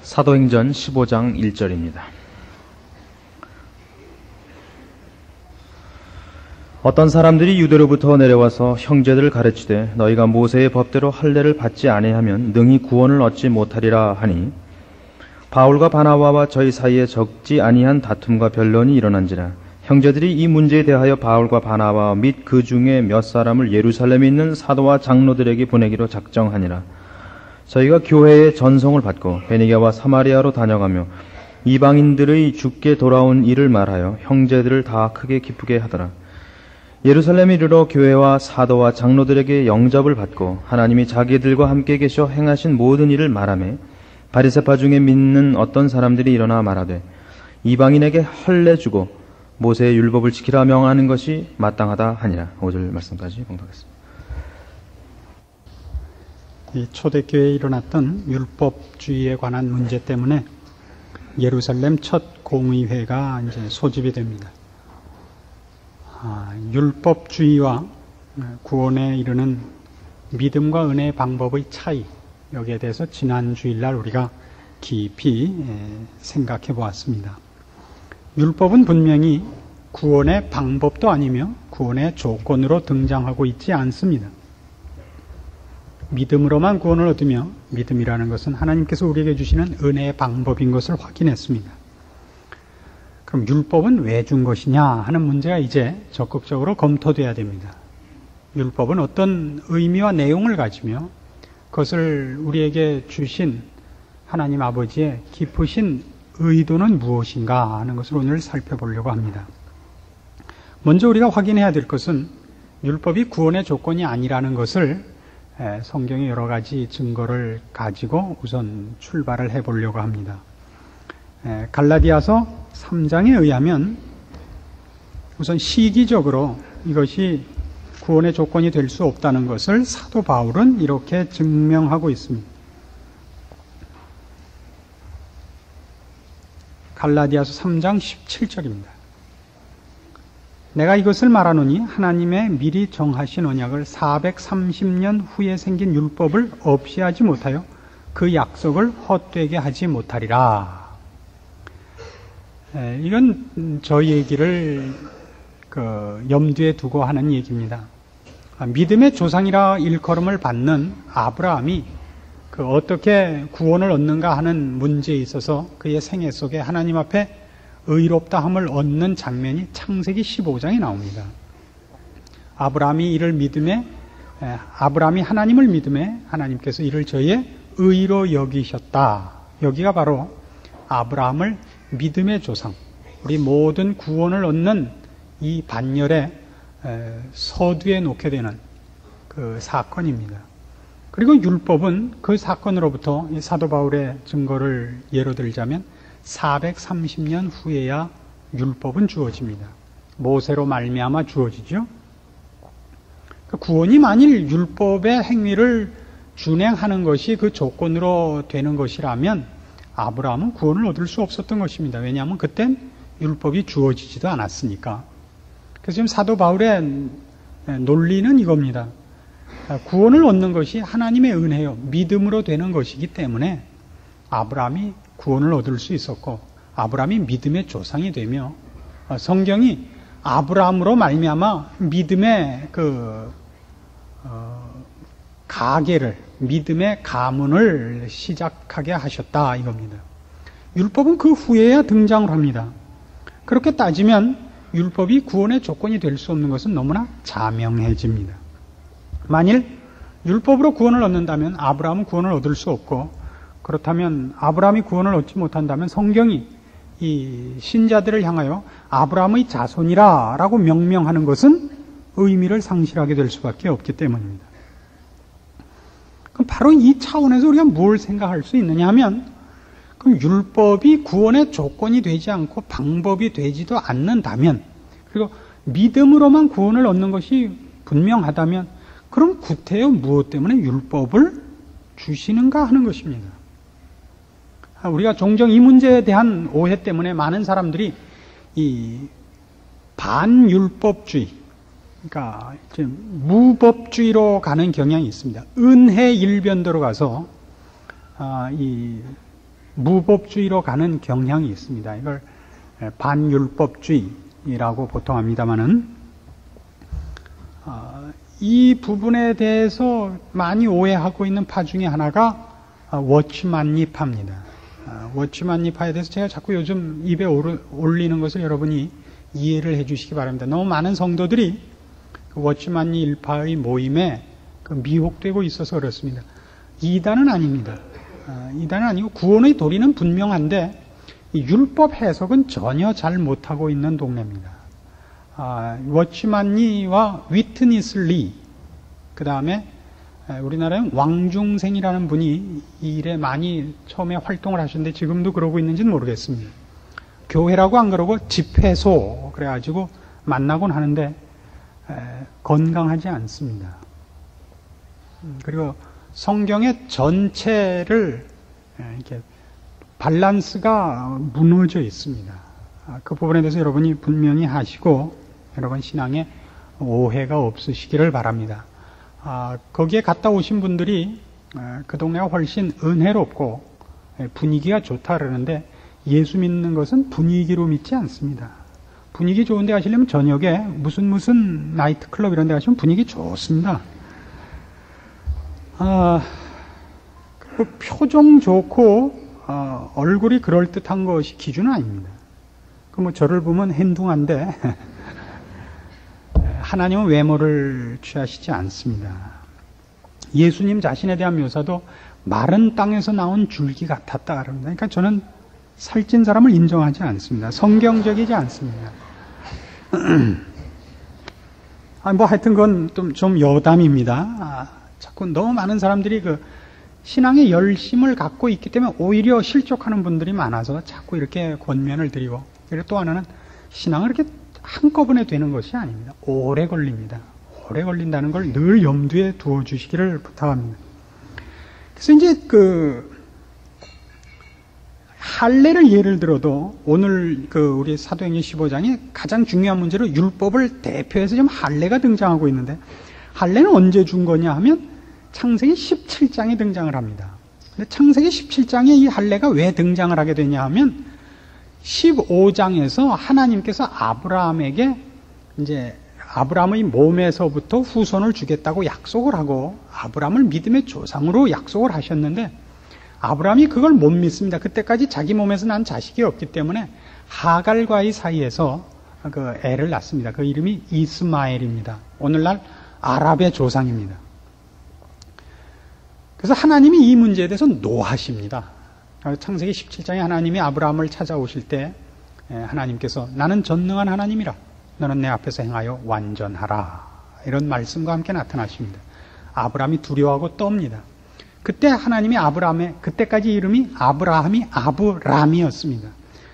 사도행전 15장 1절입니다. 어떤 사람들이 유대로부터 내려와서 형제들을 가르치되 너희가 모세의 법대로 할례를 받지 아니하면 능히 구원을 얻지 못하리라 하니 바울과 바나바와 저희 사이에 적지 아니한 다툼과 변론이 일어난지라 형제들이 이 문제에 대하여 바울과 바나바 및 그 중에 몇 사람을 예루살렘에 있는 사도와 장로들에게 보내기로 작정하니라. 저희가 교회의 전송을 받고 베니게와 사마리아로 다녀가며 이방인들의 주께 돌아온 일을 말하여 형제들을 다 크게 기쁘게 하더라. 예루살렘에 이르러 교회와 사도와 장로들에게 영접을 받고 하나님이 자기들과 함께 계셔 행하신 모든 일을 말하며 바리새파 중에 믿는 어떤 사람들이 일어나 말하되 이방인에게 할례 주고 모세의 율법을 지키라 명하는 것이 마땅하다 하니라. 5절 말씀까지 봉독하겠습니다. 이 초대교회에 일어났던 율법주의에 관한 문제 때문에 예루살렘 첫 공의회가 이제 소집이 됩니다. 율법주의와 구원에 이르는 믿음과 은혜의 방법의 차이, 여기에 대해서 지난 주일날 우리가 깊이 생각해 보았습니다. 율법은 분명히 구원의 방법도 아니며 구원의 조건으로 등장하고 있지 않습니다. 믿음으로만 구원을 얻으며 믿음이라는 것은 하나님께서 우리에게 주시는 은혜의 방법인 것을 확인했습니다. 그럼 율법은 왜 준 것이냐 하는 문제가 이제 적극적으로 검토돼야 됩니다. 율법은 어떤 의미와 내용을 가지며 그것을 우리에게 주신 하나님 아버지의 깊으신 의도는 무엇인가 하는 것을 오늘 살펴보려고 합니다. 먼저 우리가 확인해야 될 것은 율법이 구원의 조건이 아니라는 것을 성경의 여러 가지 증거를 가지고 우선 출발을 해보려고 합니다. 갈라디아서 3장에 의하면 우선 시기적으로 이것이 구원의 조건이 될 수 없다는 것을 사도 바울은 이렇게 증명하고 있습니다. 갈라디아서 3장 17절입니다. 내가 이것을 말하노니 하나님의 미리 정하신 언약을 430년 후에 생긴 율법을 없이 하지 못하여 그 약속을 헛되게 하지 못하리라. 이건 저 얘기를 염두에 두고 하는 얘기입니다. 믿음의 조상이라 일컬음을 받는 아브라함이 어떻게 구원을 얻는가 하는 문제에 있어서 그의 생애 속에 하나님 앞에 의롭다함을 얻는 장면이 창세기 15장에 나옵니다. 아브라함이 하나님을 믿음에 하나님께서 이를 저의 의로 여기셨다. 여기가 바로 아브라함을 믿음의 조상, 우리 모든 구원을 얻는 이 반열에 서두에 놓게 되는 그 사건입니다. 그리고 율법은 그 사건으로부터 사도 바울의 증거를 예로 들자면 430년 후에야 율법은 주어집니다. 모세로 말미암아 주어지죠. 구원이 만일 율법의 행위를 준행하는 것이 그 조건으로 되는 것이라면 아브라함은 구원을 얻을 수 없었던 것입니다. 왜냐하면 그땐 율법이 주어지지도 않았으니까. 그래서 지금 사도 바울의 논리는 이겁니다. 구원을 얻는 것이 하나님의 은혜요, 믿음으로 되는 것이기 때문에 아브라함이 구원을 얻을 수 있었고 아브라함이 믿음의 조상이 되며 성경이 아브라함으로 말미암아 믿음의 가계를, 믿음의 가문을 시작하게 하셨다 이겁니다. 율법은 그 후에야 등장을 합니다. 그렇게 따지면 율법이 구원의 조건이 될 수 없는 것은 너무나 자명해집니다. 만일 율법으로 구원을 얻는다면 아브라함은 구원을 얻을 수 없고, 그렇다면 아브라함이 구원을 얻지 못한다면 성경이 이 신자들을 향하여 아브라함의 자손이라 라고 명명하는 것은 의미를 상실하게 될 수밖에 없기 때문입니다. 그럼 바로 이 차원에서 우리가 뭘 생각할 수 있느냐 하면, 그럼 율법이 구원의 조건이 되지 않고 방법이 되지도 않는다면, 그리고 믿음으로만 구원을 얻는 것이 분명하다면, 그럼 구태여 무엇 때문에 율법을 주시는가 하는 것입니다. 우리가 종종 이 문제에 대한 오해 때문에 많은 사람들이 이 반율법주의, 그러니까 무법주의로 가는 경향이 있습니다. 은혜 일변도로 가서 이 무법주의로 가는 경향이 있습니다. 이걸 반율법주의라고 보통 합니다만은 이 부분에 대해서 많이 오해하고 있는 파 중에 하나가 워치만립파입니다. 워치만립파에 대해서 제가 자꾸 요즘 입에 올리는 것을 여러분이 이해를 해 주시기 바랍니다. 너무 많은 성도들이 워치만립파의 모임에 미혹되고 있어서 그렇습니다. 이단은 아닙니다. 이단은 아니고 구원의 도리는 분명한데 율법 해석은 전혀 잘 못하고 있는 동네입니다. 워치만리와 위트니스 리, 그 다음에 우리나라에 왕중생이라는 분이 이 일에 많이 처음에 활동을 하셨는데 지금도 그러고 있는지는 모르겠습니다. 교회라고 안 그러고 집회소 그래가지고 만나곤 하는데 건강하지 않습니다. 그리고 성경의 전체를 이렇게 밸런스가 무너져 있습니다. 그 부분에 대해서 여러분이 분명히 하시고 여러분 신앙에 오해가 없으시기를 바랍니다. 거기에 갔다 오신 분들이 그 동네가 훨씬 은혜롭고 분위기가 좋다 그러는데 예수 믿는 것은 분위기로 믿지 않습니다. 분위기 좋은 데 가시려면 저녁에 무슨 나이트클럽 이런 데 가시면 분위기 좋습니다. 표정 좋고 얼굴이 그럴듯한 것이 기준은 아닙니다. 저를 보면 행동한데 하나님은 외모를 취하시지 않습니다. 예수님 자신에 대한 묘사도 마른 땅에서 나온 줄기 같았다 그럽니다. 그러니까 저는 살찐 사람을 인정하지 않습니다. 성경적이지 않습니다. 하여튼 그건 좀 여담입니다. 자꾸 너무 많은 사람들이 신앙의 열심을 갖고 있기 때문에 오히려 실족하는 분들이 많아서 자꾸 이렇게 권면을 드리고, 그리고 또 하나는 신앙을 이렇게 한꺼번에 되는 것이 아닙니다. 오래 걸립니다. 오래 걸린다는 걸 늘 염두에 두어 주시기를 부탁합니다. 그래서 이제 할례를 예를 들어도 오늘 우리 사도행전 15장에 가장 중요한 문제로 율법을 대표해서 지금 할례가 등장하고 있는데, 할례는 언제 준 거냐 하면 창세기 17장에 등장을 합니다. 근데 창세기 17장에 이 할례가 왜 등장을 하게 되냐 하면 15장에서 하나님께서 아브라함에게 이제 아브라함의 몸에서부터 후손을 주겠다고 약속을 하고 아브라함을 믿음의 조상으로 약속을 하셨는데 아브라함이 그걸 못 믿습니다. 그때까지 자기 몸에서 난 자식이 없기 때문에 하갈과의 사이에서 애를 낳습니다. 그 이름이 이스마엘입니다. 오늘날 아랍의 조상입니다. 그래서 하나님이 이 문제에 대해서 노하십니다. 창세기 17장에 하나님이 아브라함을 찾아오실 때 하나님께서 나는 전능한 하나님이라 너는 내 앞에서 행하여 완전하라, 이런 말씀과 함께 나타나십니다. 아브라함이 두려워하고 떱니다. 그때 하나님이 그때까지 이름이 아브라함이 아브람이었습니다.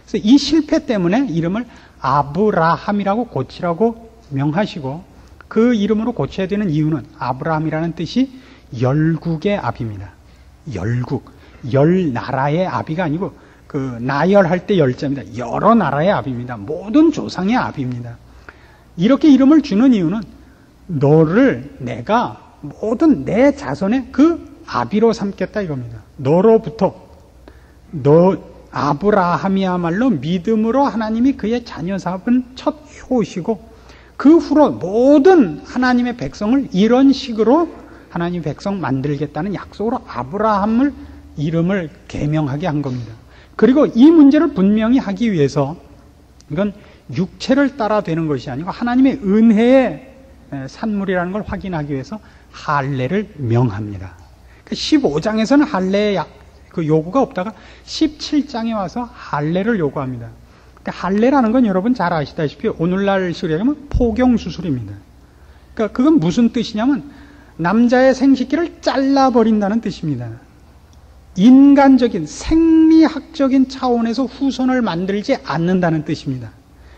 그래서 이 실패 때문에 이름을 아브라함이라고 고치라고 명하시고, 그 이름으로 고쳐야 되는 이유는 아브라함이라는 뜻이 열국의 아비입니다. 열국, 열 나라의 아비가 아니고 나열할 때 열자입니다. 여러 나라의 아비입니다. 모든 조상의 아비입니다. 이렇게 이름을 주는 이유는 너를 내가 모든 내 자손의 아비로 삼겠다 이겁니다. 너로부터 너 아브라함이야말로 믿음으로 하나님이 그의 자녀 사업은 첫 효시고, 그 후로 모든 하나님의 백성을 이런 식으로 하나님 백성 만들겠다는 약속으로 아브라함을 이름을 계명하게 한 겁니다. 그리고 이 문제를 분명히 하기 위해서 이건 육체를 따라 되는 것이 아니고 하나님의 은혜의 산물이라는 걸 확인하기 위해서 할례를 명합니다. 15장에서는 할례의 요구가 없다가 17장에 와서 할례를 요구합니다. 할례라는 건 여러분 잘 아시다시피 오늘날 식으로 얘기하면 포경수술입니다. 그러니까 그건 무슨 뜻이냐면 남자의 생식기를 잘라버린다는 뜻입니다. 인간적인 생리학적인 차원에서 후손을 만들지 않는다는 뜻입니다.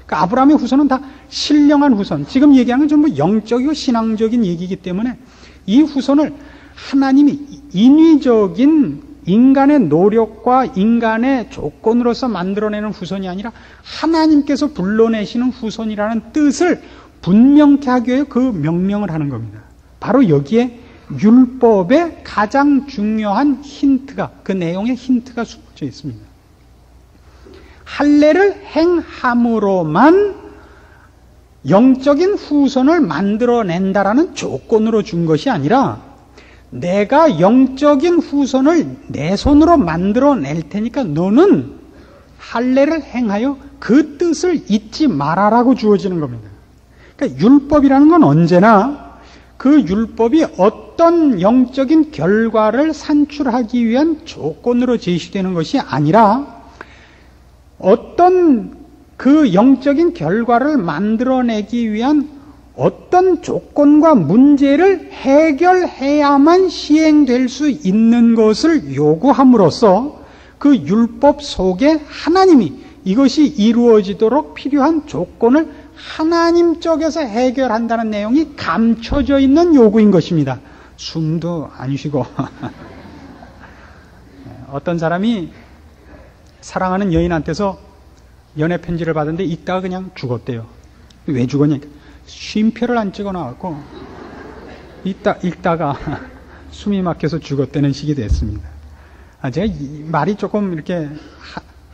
그러니까 아브라함의 후손은 다 신령한 후손, 지금 얘기하는 건 전부 영적이고 신앙적인 얘기이기 때문에 이 후손을 하나님이 인위적인 인간의 노력과 인간의 조건으로서 만들어내는 후손이 아니라 하나님께서 불러내시는 후손이라는 뜻을 분명케 하기 위해 그 명령을 하는 겁니다. 바로 여기에 율법의 가장 중요한 힌트가, 그 내용의 힌트가 숨어져 있습니다. 할례를 행함으로만 영적인 후손을 만들어낸다라는 조건으로 준 것이 아니라 내가 영적인 후손을 내 손으로 만들어낼 테니까 너는 할례를 행하여 그 뜻을 잊지 말아라고 주어지는 겁니다. 그러니까 율법이라는 건 언제나 그 율법이 어떤 영적인 결과를 산출하기 위한 조건으로 제시되는 것이 아니라 어떤 그 영적인 결과를 만들어내기 위한 어떤 조건과 문제를 해결해야만 시행될 수 있는 것을 요구함으로써 그 율법 속에 하나님이 이것이 이루어지도록 필요한 조건을 하나님 쪽에서 해결한다는 내용이 감춰져 있는 요구인 것입니다. 숨도 안 쉬고 어떤 사람이 사랑하는 여인한테서 연애 편지를 받았는데 읽다가 그냥 죽었대요. 왜 죽었냐? 쉼표를 안 찍어놔갖고 읽다가 숨이 막혀서 죽었다는 식이 됐습니다. 제가 말이 조금 이렇게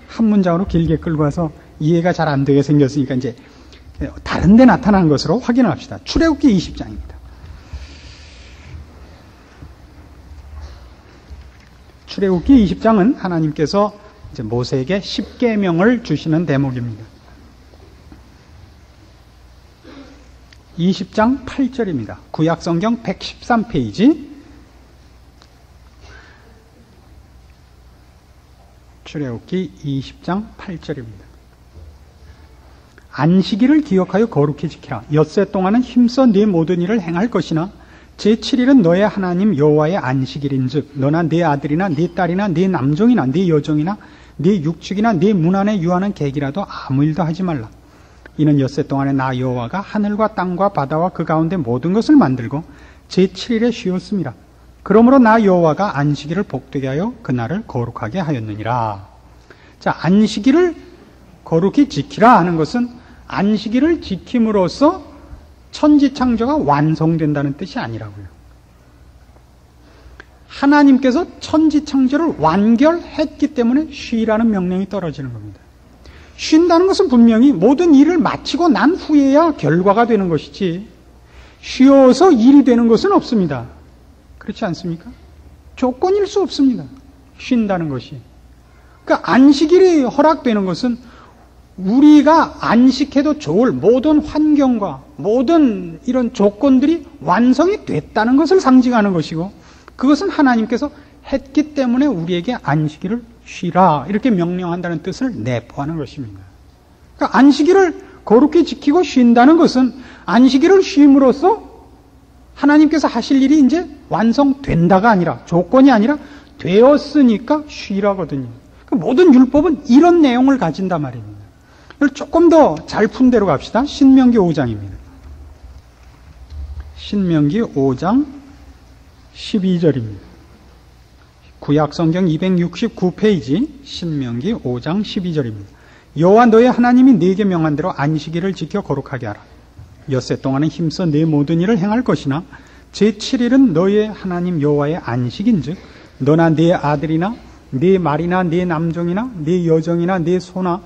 한 문장으로 길게 끌고 와서 이해가 잘 안 되게 생겼으니까 이제 다른 데 나타난 것으로 확인을 합시다. 출애굽기 20장입니다. 출애굽기 20장은 하나님께서 이제 모세에게 10계명을 주시는 대목입니다. 20장 8절입니다. 구약성경 113페이지 출애굽기 20장 8절입니다. 안식일을 기억하여 거룩히 지키라. 엿새 동안은 힘써 네 모든 일을 행할 것이나 제7일은 너의 하나님 여호와의 안식일인즉 너나 네 아들이나 네 딸이나 네 남종이나 네 여종이나 네 육축이나 네 문 안에 유하는 객이라도 아무 일도 하지 말라. 이는 엿새 동안에 나 여호와가 하늘과 땅과 바다와 그 가운데 모든 것을 만들고 제7일에 쉬었습니다. 그러므로 나 여호와가 안식일을 복되게 하여 그날을 거룩하게 하였느니라. 자, 안식일을 거룩히 지키라 하는 것은 안식일을 지킴으로써 천지창조가 완성된다는 뜻이 아니라고요. 하나님께서 천지창조를 완결했기 때문에 쉬라는 명령이 떨어지는 겁니다. 쉰다는 것은 분명히 모든 일을 마치고 난 후에야 결과가 되는 것이지 쉬어서 일이 되는 것은 없습니다. 그렇지 않습니까? 조건일 수 없습니다. 쉰다는 것이. 그러니까 안식일이 허락되는 것은 우리가 안식해도 좋을 모든 환경과 모든 이런 조건들이 완성이 됐다는 것을 상징하는 것이고 그것은 하나님께서 했기 때문에 우리에게 안식일을 쉬라 이렇게 명령한다는 뜻을 내포하는 것입니다. 그러니까 안식일을 거룩히 지키고 쉰다는 것은 안식일을 쉼으로써 하나님께서 하실 일이 이제 완성된다가 아니라 조건이 아니라 되었으니까 쉬라거든요. 그러니까 모든 율법은 이런 내용을 가진단 말입니다. 이걸 조금 더 잘 푼 대로 갑시다. 신명기 5장입니다. 신명기 5장 12절입니다. 구약성경 269페이지 신명기 5장 12절입니다. 여호와 너의 하나님이 네게 명한 대로 안식일을 지켜 거룩하게 하라. 엿새 동안은 힘써 네 모든 일을 행할 것이나 제7일은 너의 하나님 여호와의 안식인즉 너나 네 아들이나 네 말이나 네 남종이나 네 여종이나 네 소나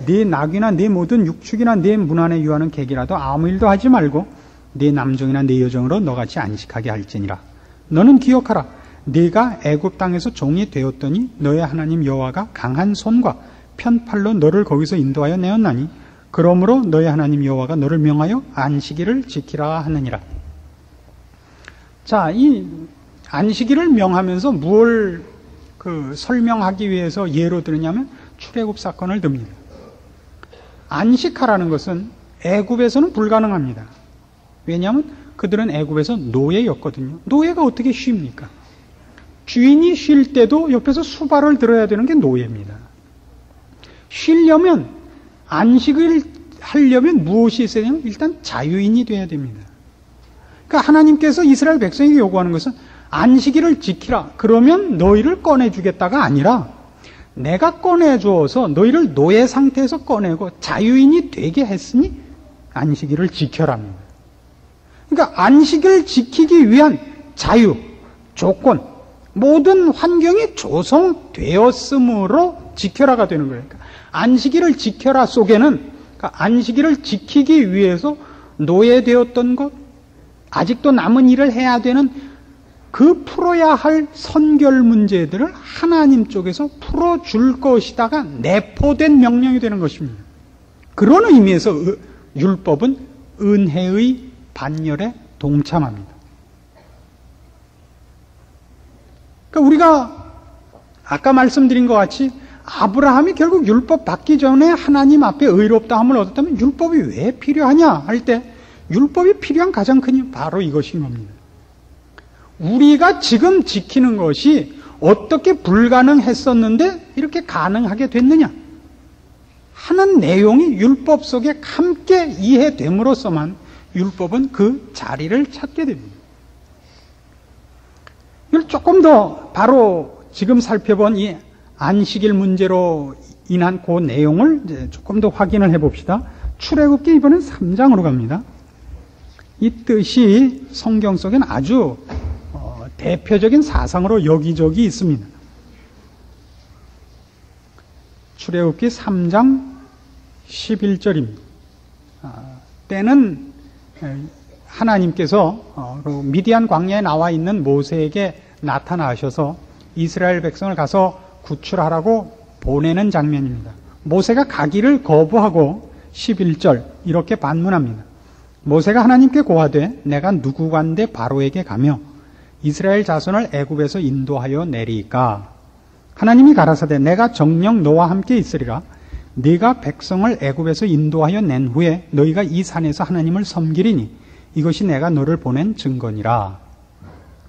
네 낙이나 네 모든 육축이나 네 문 안에 유하는 객이라도 아무 일도 하지 말고 네 남종이나 네 여종으로 너같이 안식하게 할지니라. 너는 기억하라. 네가 애굽 땅에서 종이 되었더니 너의 하나님 여호와가 강한 손과 편팔로 너를 거기서 인도하여 내었나니 그러므로 너의 하나님 여호와가 너를 명하여 안식일을 지키라 하느니라. 자, 이 안식일을 명하면서 무엇을 설명하기 위해서 예로 들으냐면 출애굽 사건을 듭니다. 안식하라는 것은 애굽에서는 불가능합니다. 왜냐하면 그들은 애굽에서 노예였거든요. 노예가 어떻게 쉽니까? 주인이 쉴 때도 옆에서 수발을 들어야 되는 게 노예입니다. 쉬려면 안식을 하려면 무엇이 있어야 되냐면 일단 자유인이 돼야 됩니다. 그러니까 하나님께서 이스라엘 백성에게 요구하는 것은 안식일을 지키라. 그러면 너희를 꺼내주겠다가 아니라 내가 꺼내주어서 너희를 노예 상태에서 꺼내고 자유인이 되게 했으니 안식일을 지켜랍니다. 그러니까 안식일을 지키기 위한 자유, 조건, 모든 환경이 조성되었으므로 지켜라가 되는 거예요. 그러니까 안식일을 지켜라 속에는, 그러니까 안식일을 지키기 위해서 노예되었던 것, 아직도 남은 일을 해야 되는 그 풀어야 할 선결 문제들을 하나님 쪽에서 풀어줄 것이다가 내포된 명령이 되는 것입니다. 그런 의미에서 율법은 은혜의 반열에 동참합니다. 그러니까 우리가 아까 말씀드린 것 같이 아브라함이 결국 율법 받기 전에 하나님 앞에 의롭다함을 얻었다면 율법이 왜 필요하냐 할 때 율법이 필요한 가장 큰 이유 바로 이것인 겁니다. 우리가 지금 지키는 것이 어떻게 불가능했었는데 이렇게 가능하게 됐느냐 하는 내용이 율법 속에 함께 이해됨으로써만 율법은 그 자리를 찾게 됩니다. 이걸 조금 더 바로 지금 살펴본 이 안식일 문제로 인한 그 내용을 이제 조금 더 확인을 해봅시다. 출애굽기 이번엔 3장으로 갑니다. 이 뜻이 성경 속에는 아주 대표적인 사상으로 여기저기 있습니다. 출애굽기 3장 11절입니다. 때는 하나님께서 미디안 광야에 나와 있는 모세에게 나타나셔서 이스라엘 백성을 가서 구출하라고 보내는 장면입니다. 모세가 가기를 거부하고 11절 이렇게 반문합니다. 모세가 하나님께 고하되 내가 누구간데 바로에게 가며 이스라엘 자손을 애굽에서 인도하여 내리까 하나님이 가라사대 내가 정녕 너와 함께 있으리라 네가 백성을 애굽에서 인도하여 낸 후에 너희가 이 산에서 하나님을 섬기리니 이것이 내가 너를 보낸 증거니라.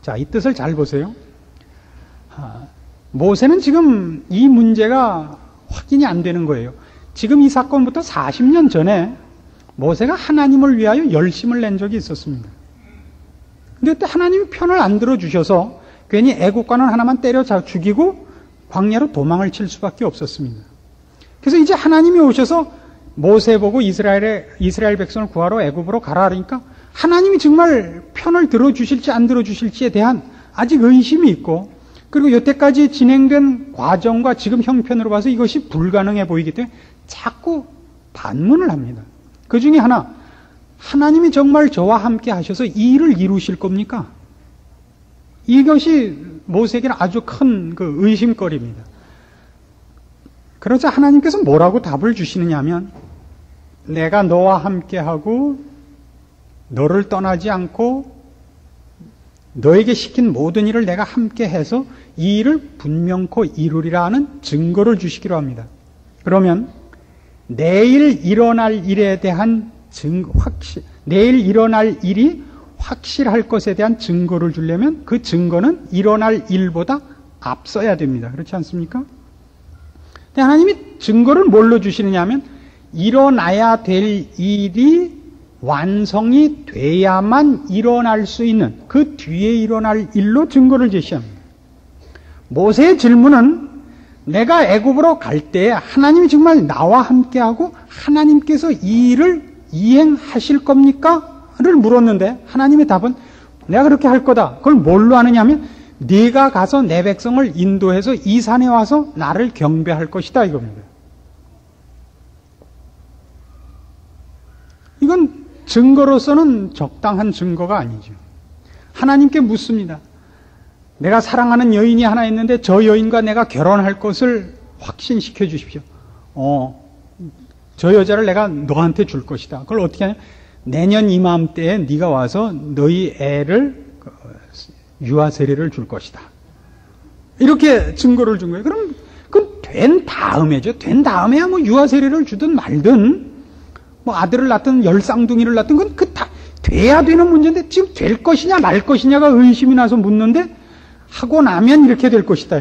자, 이 뜻을 잘 보세요. 모세는 지금 이 문제가 확인이 안 되는 거예요. 지금 이 사건부터 40년 전에 모세가 하나님을 위하여 열심을 낸 적이 있었습니다. 근데 그때 하나님이 편을 안 들어주셔서 괜히 애국관원 하나만 때려 죽이고 광야로 도망을 칠 수밖에 없었습니다. 그래서 이제 하나님이 오셔서 모세 보고 이스라엘 백성을 구하러 애굽으로 가라 하니까 하나님이 정말 편을 들어주실지 안 들어주실지에 대한 아직 의심이 있고 그리고 여태까지 진행된 과정과 지금 형편으로 봐서 이것이 불가능해 보이기 때문에 자꾸 반문을 합니다. 그 중에 하나, 하나님이 정말 저와 함께 하셔서 이 일을 이루실 겁니까? 이것이 모세에게는 아주 큰 그 의심거리입니다. 그러자 하나님께서 뭐라고 답을 주시느냐 하면 내가 너와 함께하고 너를 떠나지 않고 너에게 시킨 모든 일을 내가 함께해서 이 일을 분명코 이루리라 하는 증거를 주시기로 합니다. 그러면 내일 일어날 일에 대한 내일 일어날 일이 확실할 것에 대한 증거를 주려면 그 증거는 일어날 일보다 앞서야 됩니다. 그렇지 않습니까? 근데 하나님이 증거를 뭘로 주시느냐 하면 일어나야 될 일이 완성이 돼야만 일어날 수 있는 그 뒤에 일어날 일로 증거를 제시합니다. 모세의 질문은 내가 애굽으로 갈 때 하나님이 정말 나와 함께하고 하나님께서 이 일을 이행하실 겁니까? 를 물었는데 하나님의 답은 내가 그렇게 할 거다. 그걸 뭘로 하느냐 하면 네가 가서 내 백성을 인도해서 이 산에 와서 나를 경배할 것이다 이겁니다. 이건 증거로서는 적당한 증거가 아니죠. 하나님께 묻습니다. 내가 사랑하는 여인이 하나 있는데 저 여인과 내가 결혼할 것을 확신시켜 주십시오. 저 여자를 내가 너한테 줄 것이다. 그걸 어떻게 하냐? 내년 이맘때에 네가 와서 너희 애를 유아 세례를 줄 것이다. 이렇게 증거를 준 거예요. 그럼 그건 된 다음에죠. 된 다음에야 뭐 유아 세례를 주든 말든 뭐 아들을 낳든 열쌍둥이를 낳든 그건 다 돼야 되는 문제인데 지금 될 것이냐 말 것이냐가 의심이 나서 묻는데 하고 나면 이렇게 될 것이다.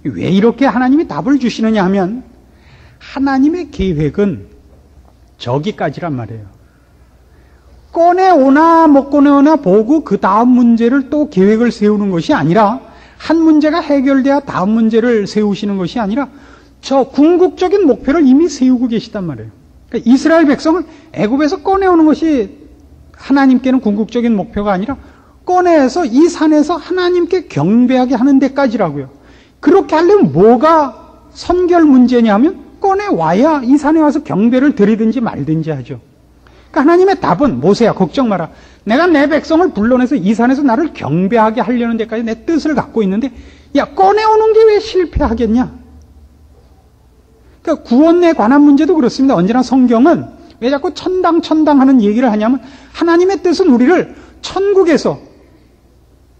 왜 이렇게 하나님이 답을 주시느냐 하면 하나님의 계획은 저기까지란 말이에요. 꺼내오나 못 꺼내오나 보고 그 다음 문제를 또 계획을 세우는 것이 아니라 한 문제가 해결돼야 다음 문제를 세우시는 것이 아니라 저 궁극적인 목표를 이미 세우고 계시단 말이에요. 그러니까 이스라엘 백성을 애굽에서 꺼내오는 것이 하나님께는 궁극적인 목표가 아니라 꺼내서 이 산에서 하나님께 경배하게 하는 데까지라고요. 그렇게 하려면 뭐가 선결 문제냐면 꺼내와야 이 산에 와서 경배를 드리든지 말든지 하죠. 그러니까 하나님의 답은 모세야 걱정 마라. 내가 내 백성을 불러내서 이 산에서 나를 경배하게 하려는 데까지 내 뜻을 갖고 있는데 야 꺼내오는 게 왜 실패하겠냐. 그러니까 구원에 관한 문제도 그렇습니다. 언제나 성경은 왜 자꾸 천당 하는 얘기를 하냐면 하나님의 뜻은 우리를 천국에서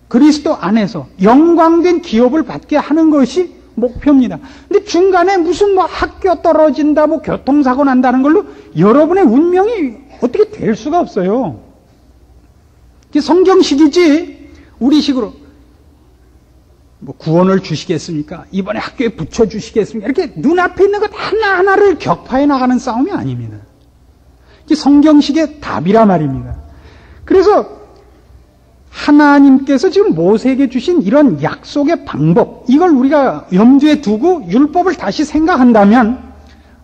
그리스도 안에서 영광된 기업을 받게 하는 것이 목표입니다. 근데 중간에 무슨 뭐 학교 떨어진다, 뭐 교통사고 난다는 걸로 여러분의 운명이 어떻게 될 수가 없어요. 이게 성경식이지 우리식으로 뭐 구원을 주시겠습니까? 이번에 학교에 붙여주시겠습니까? 이렇게 눈앞에 있는 것 하나하나를 격파해 나가는 싸움이 아닙니다. 이게 성경식의 답이라 말입니다. 그래서 하나님께서 지금 모세에게 주신 이런 약속의 방법, 이걸 우리가 염두에 두고 율법을 다시 생각한다면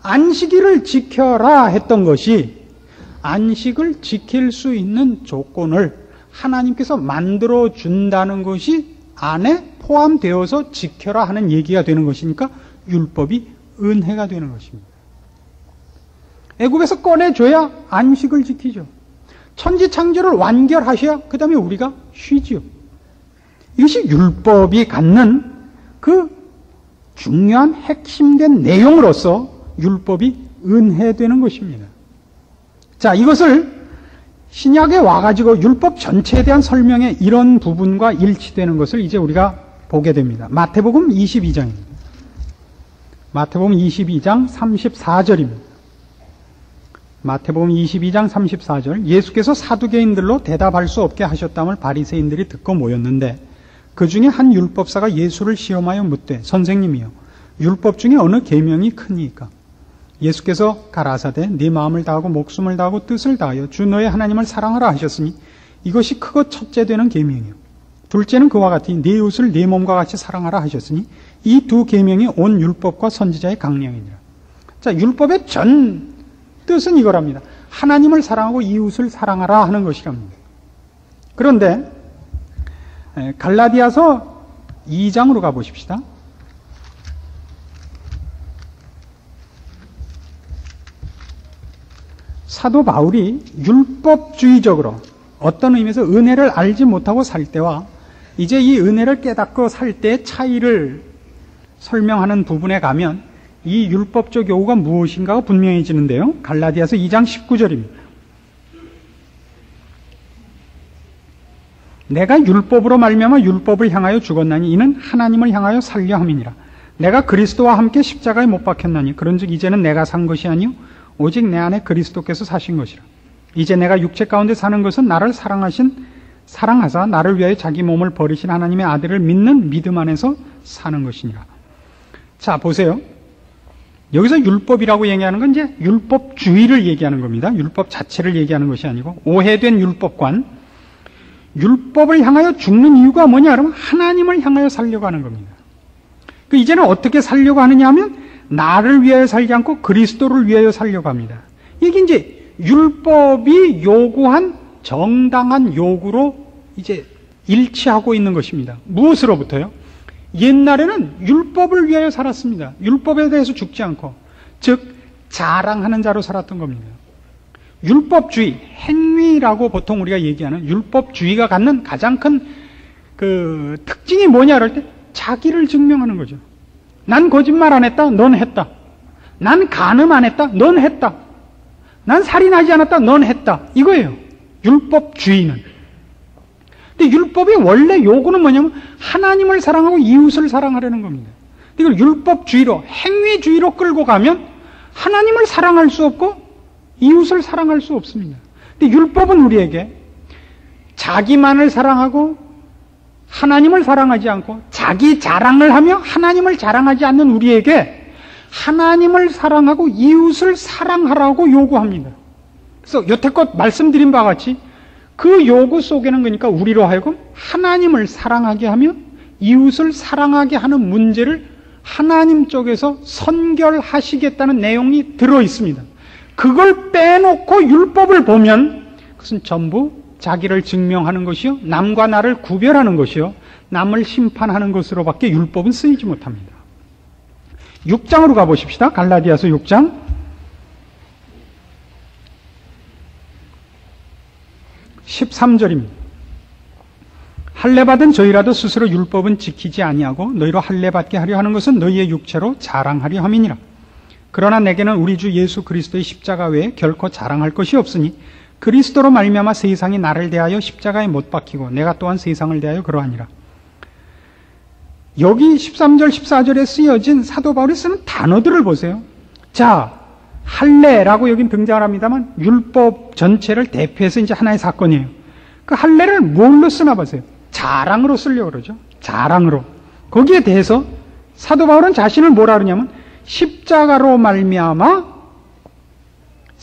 안식일을 지켜라 했던 것이 안식을 지킬 수 있는 조건을 하나님께서 만들어 준다는 것이 안에 포함되어서 지켜라 하는 얘기가 되는 것이니까 율법이 은혜가 되는 것입니다. 애굽에서 꺼내줘야 안식을 지키죠. 천지창조를 완결하셔야 그 다음에 우리가 쉬지요. 이것이 율법이 갖는 그 중요한 핵심된 내용으로서 율법이 은혜되는 것입니다. 자, 이것을 신약에 와가지고 율법 전체에 대한 설명의 이런 부분과 일치되는 것을 이제 우리가 보게 됩니다. 마태복음 22장입니다. 마태복음 22장 34절입니다. 마태복음 22장 34절 예수께서 사두개인들로 대답할 수 없게 하셨다함을 바리새인들이 듣고 모였는데 그 중에 한 율법사가 예수를 시험하여 묻되 선생님이여 율법 중에 어느 계명이 크니까 예수께서 가라사대 네 마음을 다하고 목숨을 다하고 뜻을 다하여 주 너의 하나님을 사랑하라 하셨으니 이것이 크고 첫째 되는 계명이요 둘째는 그와 같이 네 이웃을 네 몸과 같이 사랑하라 하셨으니 이 두 계명이 온 율법과 선지자의 강령이니라. 자, 율법의 전 뜻은 이거랍니다. 하나님을 사랑하고 이웃을 사랑하라 하는 것이랍니다. 그런데 갈라디아서 2장으로 가보십시다. 사도 바울이 율법주의적으로 어떤 의미에서 은혜를 알지 못하고 살 때와 이제 이 은혜를 깨닫고 살 때의 차이를 설명하는 부분에 가면 이 율법적 요구가 무엇인가가 분명해지는데요. 갈라디아서 2장 19절입니다. 내가 율법으로 말미암아 율법을 향하여 죽었나니 이는 하나님을 향하여 살려 함이니라. 내가 그리스도와 함께 십자가에 못 박혔나니 그런즉 이제는 내가 산 것이 아니요 오직 내 안에 그리스도께서 사신 것이라. 이제 내가 육체 가운데 사는 것은 나를 사랑하사 나를 위하여 자기 몸을 버리신 하나님의 아들을 믿는 믿음 안에서 사는 것이니라. 자, 보세요. 여기서 율법이라고 얘기하는 건 이제 율법주의를 얘기하는 겁니다. 율법 자체를 얘기하는 것이 아니고 오해된 율법관. 율법을 향하여 죽는 이유가 뭐냐 그러면 하나님을 향하여 살려고 하는 겁니다. 그 이제는 어떻게 살려고 하느냐 하면 나를 위하여 살지 않고 그리스도를 위하여 살려고 합니다. 이게 이제 율법이 요구한 정당한 요구로 이제 일치하고 있는 것입니다. 무엇으로부터요? 옛날에는 율법을 위하여 살았습니다. 율법에 대해서 죽지 않고, 즉 자랑하는 자로 살았던 겁니다. 율법주의, 행위라고 보통 우리가 얘기하는 율법주의가 갖는 가장 큰 그 특징이 뭐냐 그럴 때 자기를 증명하는 거죠. 난 거짓말 안 했다, 넌 했다. 난 간음 안 했다, 넌 했다. 난 살인하지 않았다, 넌 했다. 이거예요. 율법주의는. 근데 율법의 원래 요구는 뭐냐면 하나님을 사랑하고 이웃을 사랑하려는 겁니다. 이걸 율법주의로, 행위주의로 끌고 가면 하나님을 사랑할 수 없고 이웃을 사랑할 수 없습니다. 근데 율법은 우리에게 자기만을 사랑하고 하나님을 사랑하지 않고 자기 자랑을 하며 하나님을 자랑하지 않는 우리에게 하나님을 사랑하고 이웃을 사랑하라고 요구합니다. 그래서 여태껏 말씀드린 바와 같이 그 요구 속에는 그러니까 우리로 하여금 하나님을 사랑하게 하며 이웃을 사랑하게 하는 문제를 하나님 쪽에서 선결하시겠다는 내용이 들어 있습니다. 그걸 빼놓고 율법을 보면 그것은 전부 자기를 증명하는 것이요, 남과 나를 구별하는 것이요, 남을 심판하는 것으로밖에 율법은 쓰이지 못합니다. 6장으로 가보십시다. 갈라디아서 6장 13절입니다. 할례받은 저희라도 스스로 율법은 지키지 아니하고 너희로 할례받게 하려 하는 것은 너희의 육체로 자랑하려 함이니라. 그러나 내게는 우리 주 예수 그리스도의 십자가 외에 결코 자랑할 것이 없으니 그리스도로 말미암아 세상이 나를 대하여 십자가에 못 박히고 내가 또한 세상을 대하여 그러하니라. 여기 13절 14절에 쓰여진 사도 바울이 쓰는 단어들을 보세요. 자, 할례라고 여긴 등장을 합니다만 율법 전체를 대표해서 이제 하나의 사건이에요. 그 할례를 뭘로 쓰나 보세요. 자랑으로 쓰려고 그러죠. 자랑으로. 거기에 대해서 사도 바울은 자신을 뭐라 그러냐면 십자가로 말미암아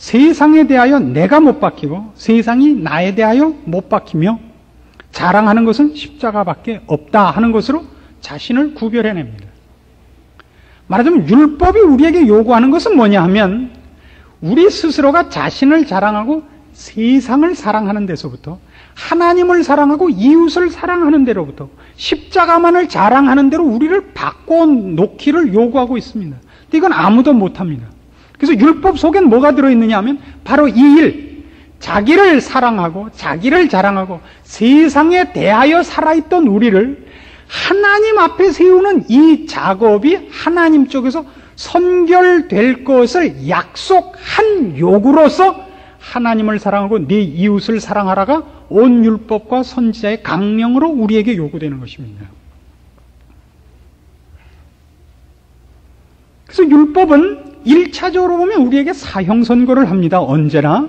세상에 대하여 내가 못 박히고 세상이 나에 대하여 못 박히며 자랑하는 것은 십자가밖에 없다 하는 것으로 자신을 구별해냅니다. 말하자면 율법이 우리에게 요구하는 것은 뭐냐 하면 우리 스스로가 자신을 자랑하고 세상을 사랑하는 데서부터 하나님을 사랑하고 이웃을 사랑하는 데로부터 십자가만을 자랑하는 대로 우리를 바꿔놓기를 요구하고 있습니다. 근데 이건 아무도 못합니다. 그래서 율법 속엔 뭐가 들어있느냐 하면 바로 이 일, 자기를 사랑하고 자기를 자랑하고 세상에 대하여 살아있던 우리를 하나님 앞에 세우는 이 작업이 하나님 쪽에서 선결될 것을 약속한 요구로서 하나님을 사랑하고 네 이웃을 사랑하라가 온 율법과 선지자의 강령으로 우리에게 요구되는 것입니다. 그래서 율법은 1차적으로 보면 우리에게 사형 선고를 합니다. 언제나.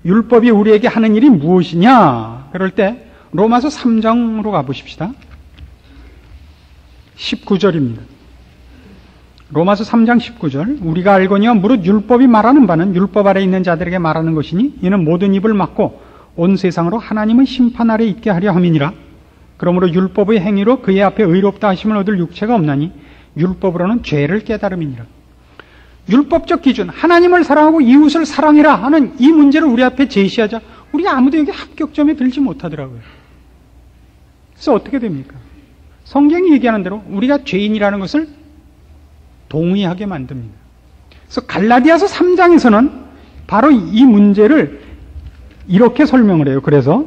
율법이 우리에게 하는 일이 무엇이냐? 그럴 때 로마서 3장으로 가보십시다. 19절입니다. 로마서 3장 19절. 우리가 알거니와 무릇 율법이 말하는 바는 율법 아래 있는 자들에게 말하는 것이니 이는 모든 입을 막고 온 세상으로 하나님의 심판 아래 있게 하려 함이니라. 그러므로 율법의 행위로 그의 앞에 의롭다 하심을 얻을 육체가 없나니 율법으로는 죄를 깨달음이니라. 율법적 기준, 하나님을 사랑하고 이웃을 사랑해라 하는 이 문제를 우리 앞에 제시하자 우리가 아무도 여기 합격점에 들지 못하더라고요. 그래서 어떻게 됩니까? 성경이 얘기하는 대로 우리가 죄인이라는 것을 동의하게 만듭니다. 그래서 갈라디아서 3장에서는 바로 이 문제를 이렇게 설명을 해요. 그래서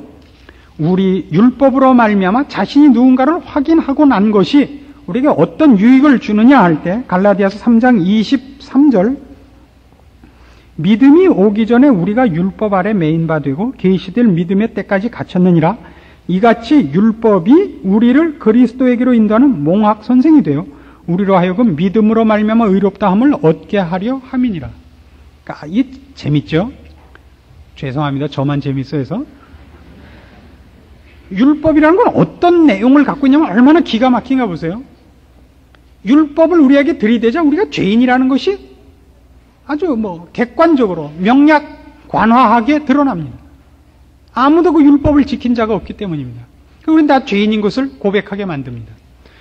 우리 율법으로 말미암아 자신이 누군가를 확인하고 난 것이 우리에게 어떤 유익을 주느냐 할 때 갈라디아서 3장 23절 믿음이 오기 전에 우리가 율법 아래 매인 바 되고 계시될 믿음의 때까지 갇혔느니라. 이같이 율법이 우리를 그리스도에게로 인도하는 몽학 선생이 되어 우리로 하여금 믿음으로 말미암아 의롭다함을 얻게 하려 함이니라. 그러니까 이 재밌죠? 죄송합니다. 저만 재밌어해서. 율법이라는 건 어떤 내용을 갖고 있냐면 얼마나 기가 막힌가 보세요. 율법을 우리에게 들이대자 우리가 죄인이라는 것이 아주 객관적으로 명약관화하게 드러납니다. 아무도 그 율법을 지킨 자가 없기 때문입니다. 우리는 다 죄인인 것을 고백하게 만듭니다.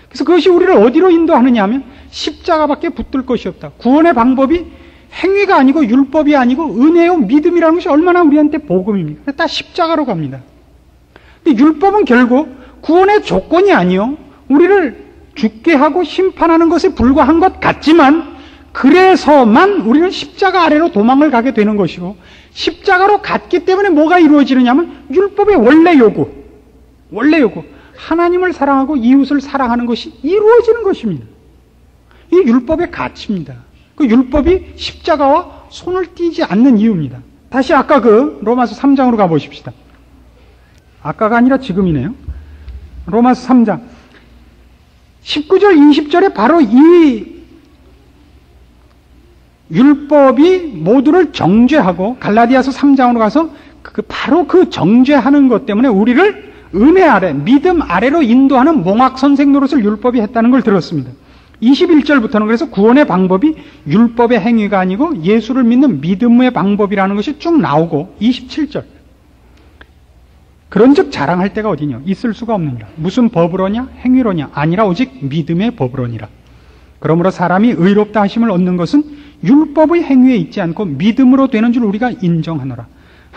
그래서 그것이 우리를 어디로 인도하느냐 하면 십자가밖에 붙들 것이 없다. 구원의 방법이 행위가 아니고 율법이 아니고 은혜요 믿음이라는 것이 얼마나 우리한테 복음입니까? 그래서 다 십자가로 갑니다. 근데 율법은 결국 구원의 조건이 아니요 우리를 죽게 하고 심판하는 것에 불과한 것 같지만 그래서만 우리는 십자가 아래로 도망을 가게 되는 것이고 십자가로 갔기 때문에 뭐가 이루어지느냐면 율법의 원래 요구 하나님을 사랑하고 이웃을 사랑하는 것이 이루어지는 것입니다. 이 율법의 가치입니다. 그 율법이 십자가와 손을 띄지 않는 이유입니다. 다시 아까 그 로마서 3장으로 가보십시다. 아까가 아니라 지금이네요. 로마서 3장 19절 20절에 바로 이 율법이 모두를 정죄하고 갈라디아서 3장으로 가서 바로 그 정죄하는 것 때문에 우리를 은혜 아래, 믿음 아래로 인도하는 몽학 선생 노릇을 율법이 했다는 걸 들었습니다. 21절부터는 그래서 구원의 방법이 율법의 행위가 아니고 예수를 믿는 믿음의 방법이라는 것이 쭉 나오고 27절 그런즉 자랑할 때가 어디냐? 있을 수가 없느니라. 무슨 법으로냐? 행위로냐? 아니라 오직 믿음의 법으로니라. 그러므로 사람이 의롭다 하심을 얻는 것은 율법의 행위에 있지 않고 믿음으로 되는 줄 우리가 인정하노라.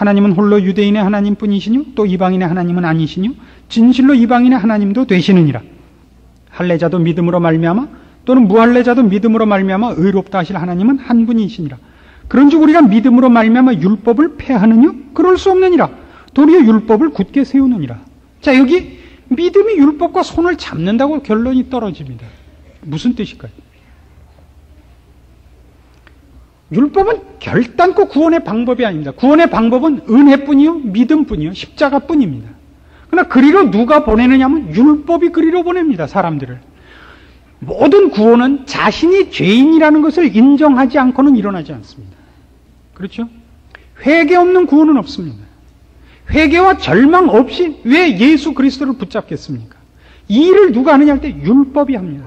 하나님은 홀로 유대인의 하나님뿐이시뇨 또 이방인의 하나님은 아니시뇨 진실로 이방인의 하나님도 되시느니라. 할례자도 믿음으로 말미암아 또는 무할례자도 믿음으로 말미암아 의롭다 하실 하나님은 한 분이시니라. 그런즉 우리가 믿음으로 말미암아 율법을 폐하느냐? 그럴 수 없느니라. 도리어 율법을 굳게 세우느니라. 자, 여기 믿음이 율법과 손을 잡는다고 결론이 떨어집니다. 무슨 뜻일까요? 율법은 결단코 구원의 방법이 아닙니다. 구원의 방법은 은혜뿐이요, 믿음뿐이요, 십자가뿐입니다. 그러나 그리로 누가 보내느냐 하면 율법이 그리로 보냅니다. 사람들을. 모든 구원은 자신이 죄인이라는 것을 인정하지 않고는 일어나지 않습니다. 그렇죠? 회개 없는 구원은 없습니다. 회개와 절망 없이 왜 예수 그리스도를 붙잡겠습니까? 이 일을 누가 하느냐 할 때 율법이 합니다.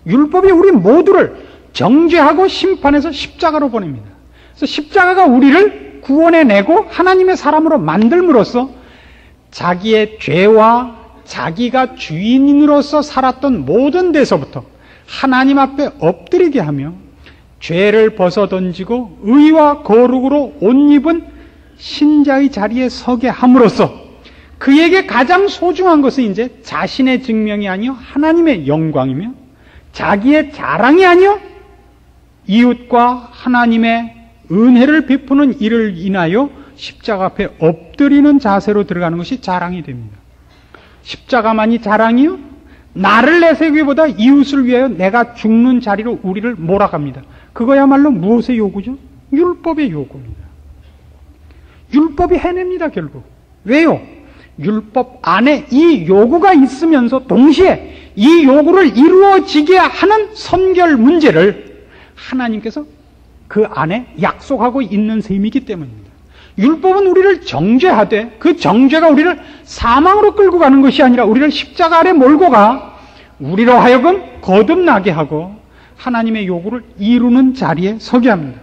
율법이 우리 모두를 정죄하고 심판해서 십자가로 보냅니다. 그래서 십자가가 우리를 구원해내고 하나님의 사람으로 만들므로써 자기의 죄와 자기가 주인으로서 살았던 모든 데서부터 하나님 앞에 엎드리게 하며 죄를 벗어던지고 의와 거룩으로 옷 입은 신자의 자리에 서게 함으로써 그에게 가장 소중한 것은 이제 자신의 증명이 아니요 하나님의 영광이며 자기의 자랑이 아니요 이웃과 하나님의 은혜를 베푸는 일을 인하여 십자가 앞에 엎드리는 자세로 들어가는 것이 자랑이 됩니다. 십자가만이 자랑이요? 나를 내세우기보다 이웃을 위하여 내가 죽는 자리로 우리를 몰아갑니다. 그거야말로 무엇의 요구죠? 율법의 요구입니다. 율법이 해냅니다, 결국. 왜요? 율법 안에 이 요구가 있으면서 동시에 이 요구를 이루어지게 하는 선결 문제를 하나님께서 그 안에 약속하고 있는 셈이기 때문입니다. 율법은 우리를 정죄하되 그 정죄가 우리를 사망으로 끌고 가는 것이 아니라 우리를 십자가 아래 몰고 가 우리로 하여금 거듭나게 하고 하나님의 요구를 이루는 자리에 서게 합니다.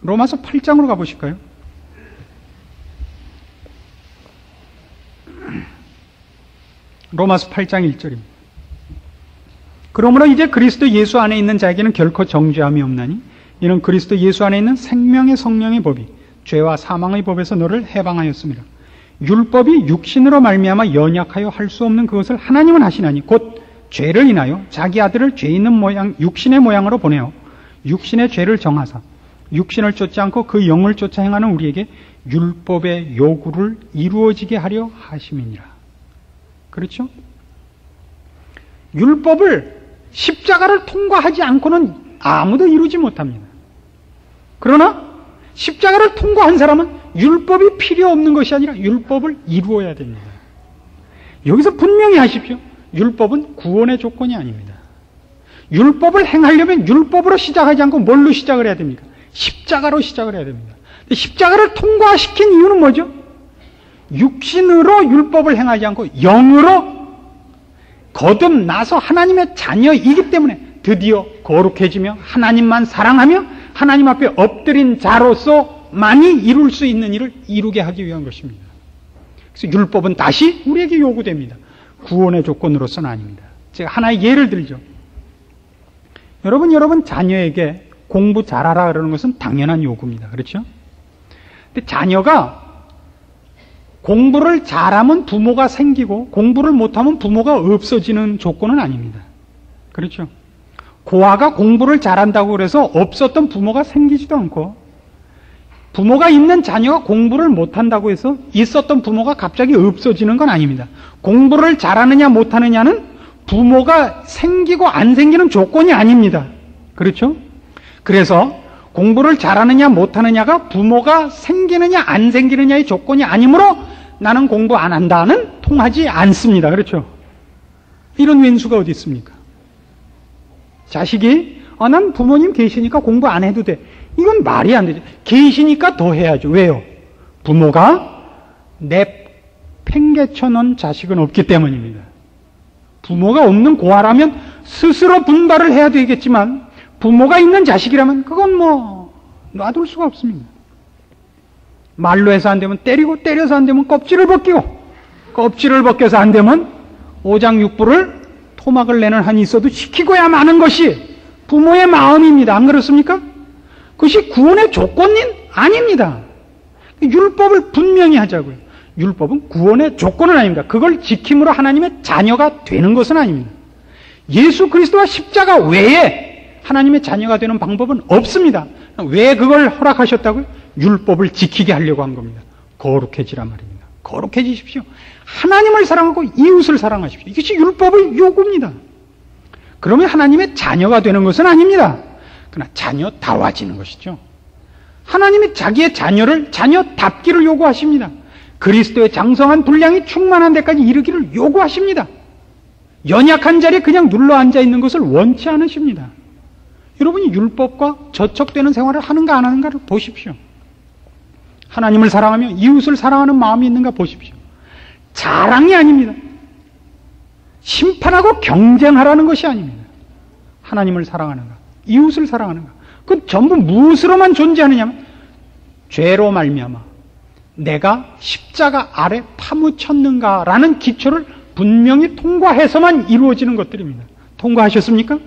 로마서 8장으로 가보실까요? 로마서 8장 1절입니다. 그러므로 이제 그리스도 예수 안에 있는 자에게는 결코 정죄함이 없나니 이는 그리스도 예수 안에 있는 생명의 성령의 법이 죄와 사망의 법에서 너를 해방하였습니다. 율법이 육신으로 말미암아 연약하여 할 수 없는 그것을 하나님은 하시나니 곧 죄를 인하여 자기 아들을 죄 있는 모양 육신의 모양으로 보내어 육신의 죄를 정하사 육신을 쫓지 않고 그 영을 쫓아 행하는 우리에게 율법의 요구를 이루어지게 하려 하심이니라. 그렇죠? 율법을 십자가를 통과하지 않고는 아무도 이루지 못합니다. 그러나 십자가를 통과한 사람은 율법이 필요 없는 것이 아니라 율법을 이루어야 됩니다. 여기서 분명히 하십시오. 율법은 구원의 조건이 아닙니다. 율법을 행하려면 율법으로 시작하지 않고 뭘로 시작을 해야 됩니까? 십자가로 시작을 해야 됩니다. 십자가를 통과시킨 이유는 뭐죠? 육신으로 율법을 행하지 않고 영으로 거듭나서 하나님의 자녀이기 때문에 드디어 거룩해지며 하나님만 사랑하며 하나님 앞에 엎드린 자로서만이 이룰 수 있는 일을 이루게 하기 위한 것입니다. 그래서 율법은 다시 우리에게 요구됩니다. 구원의 조건으로서는 아닙니다. 제가 하나의 예를 들죠. 여러분 자녀에게 공부 잘하라 그러는 것은 당연한 요구입니다. 그렇죠? 근데 자녀가 공부를 잘하면 부모가 생기고 공부를 못하면 부모가 없어지는 조건은 아닙니다. 그렇죠? 고아가 공부를 잘한다고 그래서 없었던 부모가 생기지도 않고 부모가 있는 자녀가 공부를 못한다고 해서 있었던 부모가 갑자기 없어지는 건 아닙니다. 공부를 잘하느냐 못하느냐는 부모가 생기고 안 생기는 조건이 아닙니다. 그렇죠? 그래서 공부를 잘하느냐 못하느냐가 부모가 생기느냐 안 생기느냐의 조건이 아니므로 나는 공부 안 한다는 통하지 않습니다. 그렇죠? 이런 왼수가 어디 있습니까? 자식이 난 부모님 계시니까 공부 안 해도 돼. 이건 말이 안 되죠. 계시니까 더 해야죠. 왜요? 부모가 팽개쳐 놓은 자식은 없기 때문입니다. 부모가 없는 고아라면 스스로 분발을 해야 되겠지만 부모가 있는 자식이라면 그건 놔둘 수가 없습니다. 말로 해서 안 되면 때리고 때려서 안 되면 껍질을 벗기고 껍질을 벗겨서 안 되면 오장육부를 토막을 내는 한이 있어도 시키고야 마는 것이 부모의 마음입니다. 안 그렇습니까? 그것이 구원의 조건은 아닙니다. 율법을 분명히 하자고요. 율법은 구원의 조건은 아닙니다. 그걸 지킴으로 하나님의 자녀가 되는 것은 아닙니다. 예수 그리스도와 십자가 외에 하나님의 자녀가 되는 방법은 없습니다. 왜 그걸 허락하셨다고요? 율법을 지키게 하려고 한 겁니다. 거룩해지란 말입니다. 거룩해지십시오. 하나님을 사랑하고 이웃을 사랑하십시오. 이것이 율법의 요구입니다. 그러면 하나님의 자녀가 되는 것은 아닙니다. 그러나 자녀다워지는 것이죠. 하나님이 자기의 자녀를 자녀답기를 요구하십니다. 그리스도의 장성한 분량이 충만한 데까지 이르기를 요구하십니다. 연약한 자리에 그냥 눌러 앉아 있는 것을 원치 않으십니다. 여러분이 율법과 저촉되는 생활을 하는가 안 하는가를 보십시오. 하나님을 사랑하며 이웃을 사랑하는 마음이 있는가 보십시오. 자랑이 아닙니다. 심판하고 경쟁하라는 것이 아닙니다. 하나님을 사랑하는가, 이웃을 사랑하는가. 그 전부 무엇으로만 존재하느냐면 죄로 말미암아 내가 십자가 아래 파묻혔는가라는 기초를 분명히 통과해서만 이루어지는 것들입니다. 통과하셨습니까?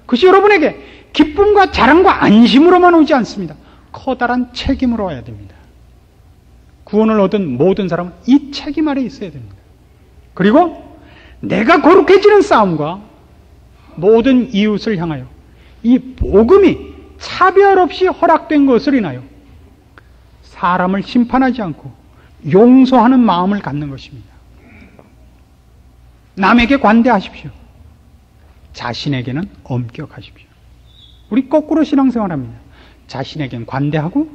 그것이 여러분에게 기쁨과 자랑과 안심으로만 오지 않습니다. 커다란 책임으로 와야 됩니다. 구원을 얻은 모든 사람은 이 책임 아래 있어야 됩니다. 그리고 내가 거룩해지는 싸움과 모든 이웃을 향하여 이 복음이 차별 없이 허락된 것을 인하여 사람을 심판하지 않고 용서하는 마음을 갖는 것입니다. 남에게 관대하십시오. 자신에게는 엄격하십시오. 우리 거꾸로 신앙생활합니다. 자신에겐 관대하고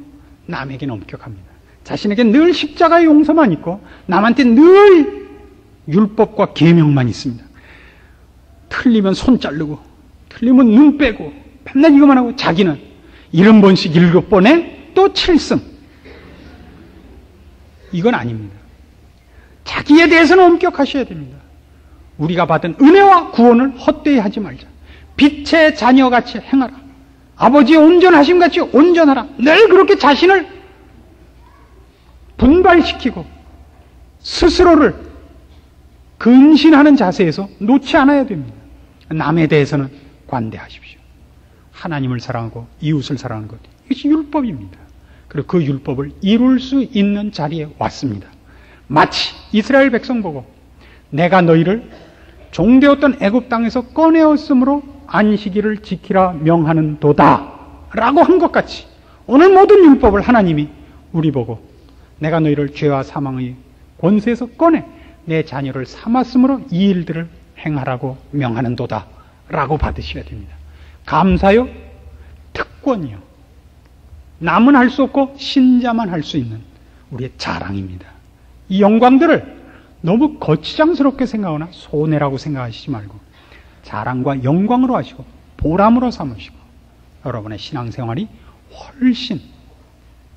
남에겐 엄격합니다. 자신에겐 늘 십자가의 용서만 있고 남한테 늘 율법과 계명만 있습니다. 틀리면 손 자르고 틀리면 눈 빼고 맨날 이것만 하고 자기는 70번씩 7번에 또 7승. 이건 아닙니다. 자기에 대해서는 엄격하셔야 됩니다. 우리가 받은 은혜와 구원을 헛되이 하지 말자. 빛의 자녀같이 행하라. 아버지의 온전하심같이 온전하라. 늘 그렇게 자신을 분발시키고 스스로를 근신하는 자세에서 놓지 않아야 됩니다. 남에 대해서는 관대하십시오. 하나님을 사랑하고 이웃을 사랑하는 것, 이것이 율법입니다. 그리고 그 율법을 이룰 수 있는 자리에 왔습니다. 마치 이스라엘 백성 보고 내가 너희를 종되었던 애굽 땅에서 꺼내었으므로 안식일을 지키라 명하는 도다 라고 한 것 같이 오늘 모든 율법을 하나님이 우리 보고 내가 너희를 죄와 사망의 권세에서 꺼내 내 자녀를 삼았으므로 이 일들을 행하라고 명하는 도다 라고 받으셔야 됩니다. 감사요, 특권이요, 남은 할 수 없고 신자만 할 수 있는 우리의 자랑입니다. 이 영광들을 너무 거치장스럽게 생각하거나 손해라고 생각하시지 말고 자랑과 영광으로 하시고 보람으로 삼으시고 여러분의 신앙생활이 훨씬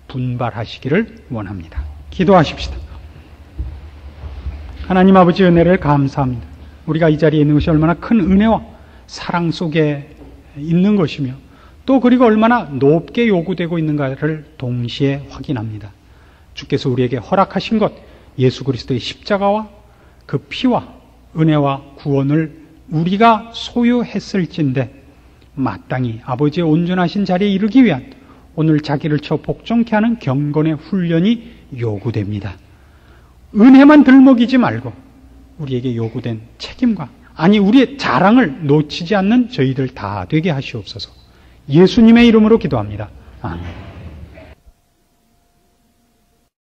분발하시기를 원합니다. 기도하십시다. 하나님 아버지 은혜를 감사합니다. 우리가 이 자리에 있는 것이 얼마나 큰 은혜와 사랑 속에 있는 것이며 또 그리고 얼마나 높게 요구되고 있는가를 동시에 확인합니다. 주께서 우리에게 허락하신 것 예수 그리스도의 십자가와 그 피와 은혜와 구원을 우리가 소유했을진데 마땅히 아버지의 온전하신 자리에 이르기 위한 오늘 자기를 쳐 복종케 하는 경건의 훈련이 요구됩니다. 은혜만 들먹이지 말고 우리에게 요구된 책임과 아니 우리의 자랑을 놓치지 않는 저희들 다 되게 하시옵소서. 예수님의 이름으로 기도합니다. 아멘.